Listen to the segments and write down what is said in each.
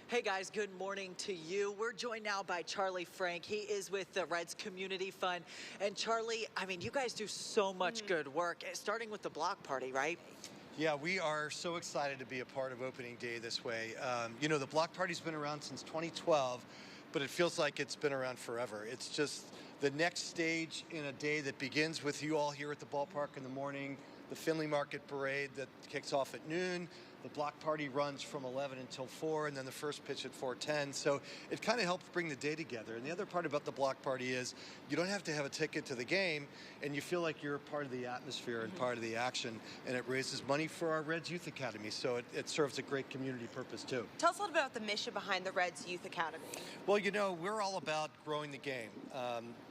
Hey guys, good morning to you. We're joined now by Charley Frank. He is with the Reds Community Fund. And Charley, I mean, you guys do so much good work, starting with the block party, right? Yeah, we are so excited to be a part of opening day this way. The block party's been around since 2012, but it feels like it's been around forever. It's just the next stage in a day that begins with you all here at the ballpark in the morning, the Finley Market Parade that kicks off at noon. The block party runs from 11 until 4, and then the first pitch at 4:10. So it kind of helps bring the day together. And the other part about the block party is you don't have to have a ticket to the game, and you feel like you're part of the atmosphere and part of the action. And it raises money for our Reds Youth Academy, so it serves a great community purpose too. Tell us a little bit about the mission behind the Reds Youth Academy. Well, we're all about growing the game.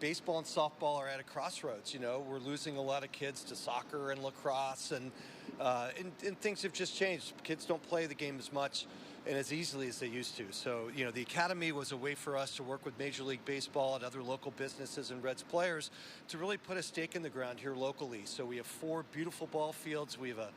Baseball and softball are at a crossroads. We're losing a lot of kids to soccer and lacrosse, and things have just changed. Kids don't play the game as much and as easily as they used to. So, the Academy was a way for us to work with Major League Baseball and other local businesses and Reds players to really put a stake in the ground here locally. So we have 4 beautiful ball fields. We have a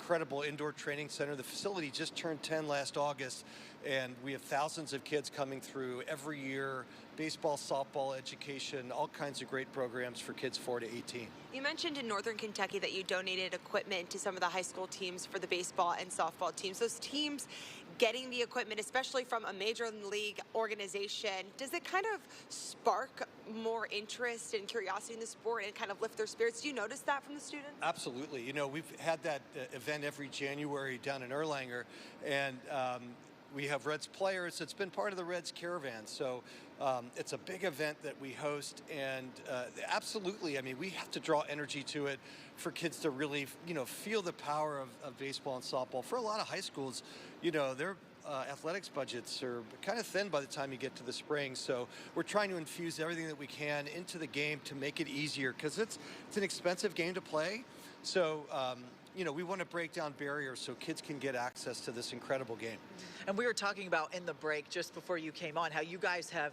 incredible indoor training center. The facility just turned 10 last August, and we have thousands of kids coming through every year. Baseball, softball, education, all kinds of great programs for kids 4 to 18. You mentioned in Northern Kentucky that you donated equipment to some of the high school teams for the baseball and softball teams. Those teams getting the equipment, especially from a major league organization, does it kind of spark more interest and curiosity in the sport and kind of lift their spirits? Do you notice that from the students? Absolutely. We've had that event every January down in Erlanger, and we have Reds players. It's been part of the Reds caravan. So it's a big event that we host, and absolutely, we have to draw energy to it for kids to really, feel the power of baseball and softball. For a lot of high schools, their athletics budgets are kind of thin by the time you get to the spring. So we're trying to infuse everything that we can into the game to make it easier, because it's an expensive game to play. So, we want to break down barriers so kids can get access to this incredible game. And we were talking about in the break just before you came on how you guys have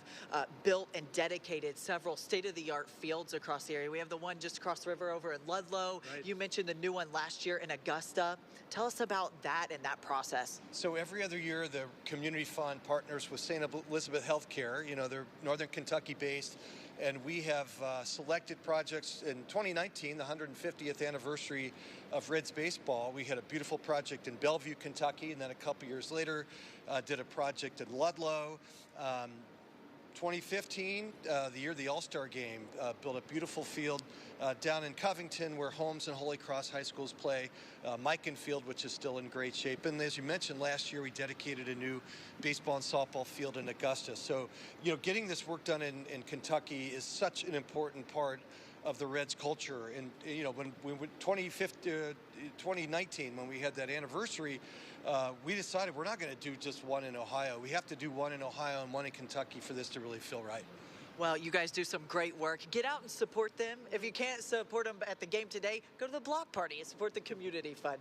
built and dedicated several state-of-the-art fields across the area. We have the one just across the river over in Ludlow. Right. You mentioned the new one last year in Augusta. Tell us about that and that process. So every other year, the Community Fund partners with St. Elizabeth Healthcare. They're Northern Kentucky based. And we have selected projects in 2019, the 150th anniversary of Reds baseball. We had a beautiful project in Bellevue, Kentucky, and then a couple years later did a project in Ludlow. 2015, the year of the All-Star game, built a beautiful field down in Covington where Holmes and Holy Cross high schools play, Mikan Field, which is still in great shape. And as you mentioned, last year we dedicated a new baseball and softball field in Augusta. So, getting this work done in Kentucky is such an important part of the Reds culture. And, when 2019, when we had that anniversary, we decided we're not going to do just one in Ohio. We have to do one in Ohio and one in Kentucky for this to really feel right. Well, you guys do some great work. Get out and support them. If you can't support them at the game today, go to the block party and support the Community Fund.